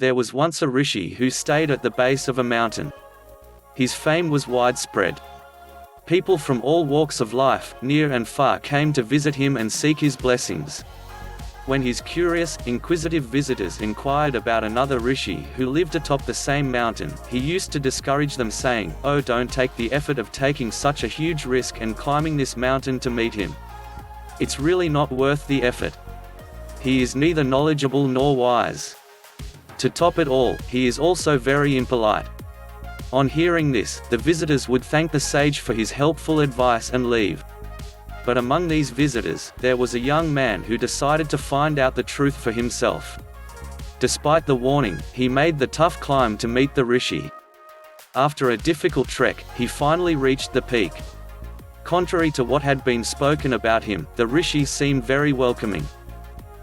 There was once a rishi who stayed at the base of a mountain. His fame was widespread. People from all walks of life, near and far, came to visit him and seek his blessings. When his curious, inquisitive visitors inquired about another rishi who lived atop the same mountain, he used to discourage them, saying, "Oh, don't take the effort of taking such a huge risk and climbing this mountain to meet him. It's really not worth the effort. He is neither knowledgeable nor wise. To top it all, he is also very impolite." On hearing this, the visitors would thank the sage for his helpful advice and leave. But among these visitors, there was a young man who decided to find out the truth for himself. Despite the warning, he made the tough climb to meet the rishi. After a difficult trek, he finally reached the peak. Contrary to what had been spoken about him, the rishi seemed very welcoming.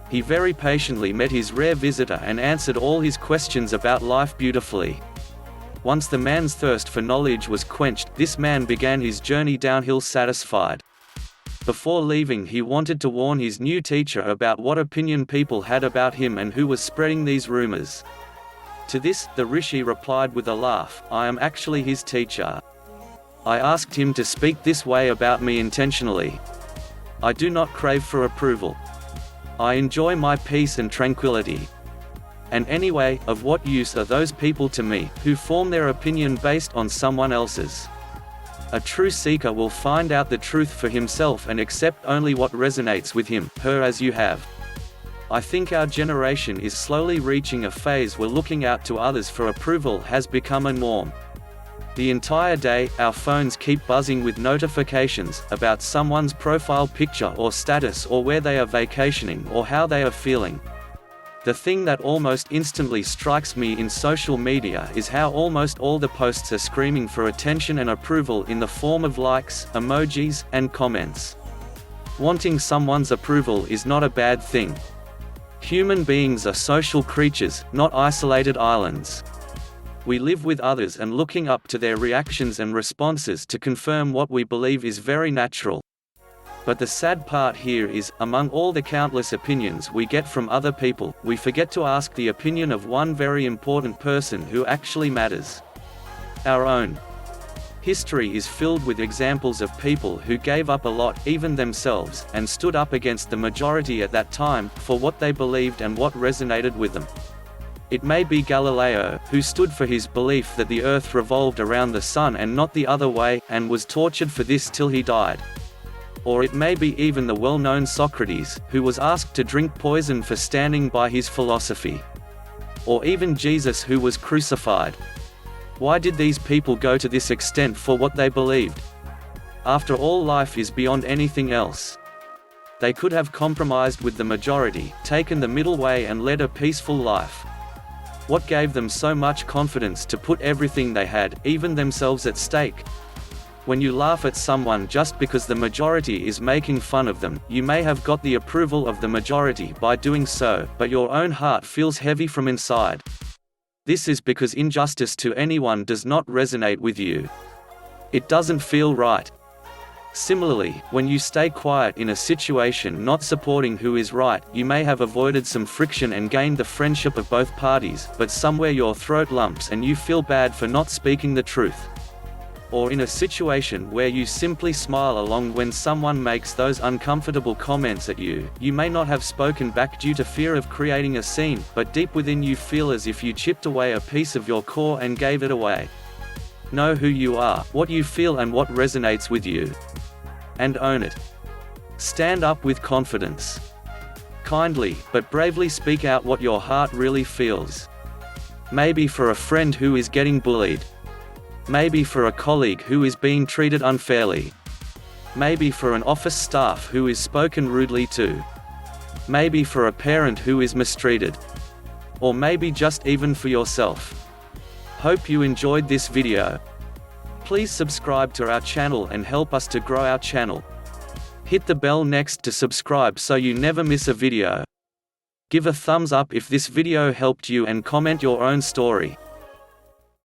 He very patiently met his rare visitor and answered all his questions about life beautifully. Once the man's thirst for knowledge was quenched, this man began his journey downhill satisfied. Before leaving, he wanted to warn his new teacher about what opinion people had about him and who was spreading these rumors. To this, the rishi replied with a laugh, "I am actually his teacher. I asked him to speak this way about me intentionally. I do not crave for approval. I enjoy my peace and tranquility. And anyway, of what use are those people to me, who form their opinion based on someone else's? A true seeker will find out the truth for himself and accept only what resonates with him, her as you have." I think our generation is slowly reaching a phase where looking out to others for approval has become a norm. The entire day, our phones keep buzzing with notifications about someone's profile picture or status, or where they are vacationing or how they are feeling. The thing that almost instantly strikes me in social media is how almost all the posts are screaming for attention and approval in the form of likes, emojis, and comments. Wanting someone's approval is not a bad thing. Human beings are social creatures, not isolated islands. We live with others, and looking up to their reactions and responses to confirm what we believe is very natural. But the sad part here is, among all the countless opinions we get from other people, we forget to ask the opinion of one very important person who actually matters: our own. History is filled with examples of people who gave up a lot, even themselves, and stood up against the majority at that time, for what they believed and what resonated with them. It may be Galileo, who stood for his belief that the Earth revolved around the Sun and not the other way, and was tortured for this till he died. Or it may be even the well-known Socrates, who was asked to drink poison for standing by his philosophy. Or even Jesus, who was crucified. Why did these people go to this extent for what they believed? After all, life is beyond anything else. They could have compromised with the majority, taken the middle way, and led a peaceful life. What gave them so much confidence to put everything they had, even themselves, at stake? When you laugh at someone just because the majority is making fun of them, you may have got the approval of the majority by doing so, but your own heart feels heavy from inside. This is because injustice to anyone does not resonate with you. It doesn't feel right. Similarly, when you stay quiet in a situation not supporting who is right, you may have avoided some friction and gained the friendship of both parties, but somewhere your throat lumps and you feel bad for not speaking the truth. Or in a situation where you simply smile along when someone makes those uncomfortable comments at you, you may not have spoken back due to fear of creating a scene, but deep within you feel as if you chipped away a piece of your core and gave it away. Know who you are, what you feel and what resonates with you. And own it. Stand up with confidence. Kindly, but bravely speak out what your heart really feels. Maybe for a friend who is getting bullied. Maybe for a colleague who is being treated unfairly. Maybe for an office staff who is spoken rudely to. Maybe for a parent who is mistreated. Or maybe just even for yourself. Hope you enjoyed this video. Please subscribe to our channel and help us to grow our channel. Hit the bell next to subscribe so you never miss a video. Give a thumbs up if this video helped you and comment your own story.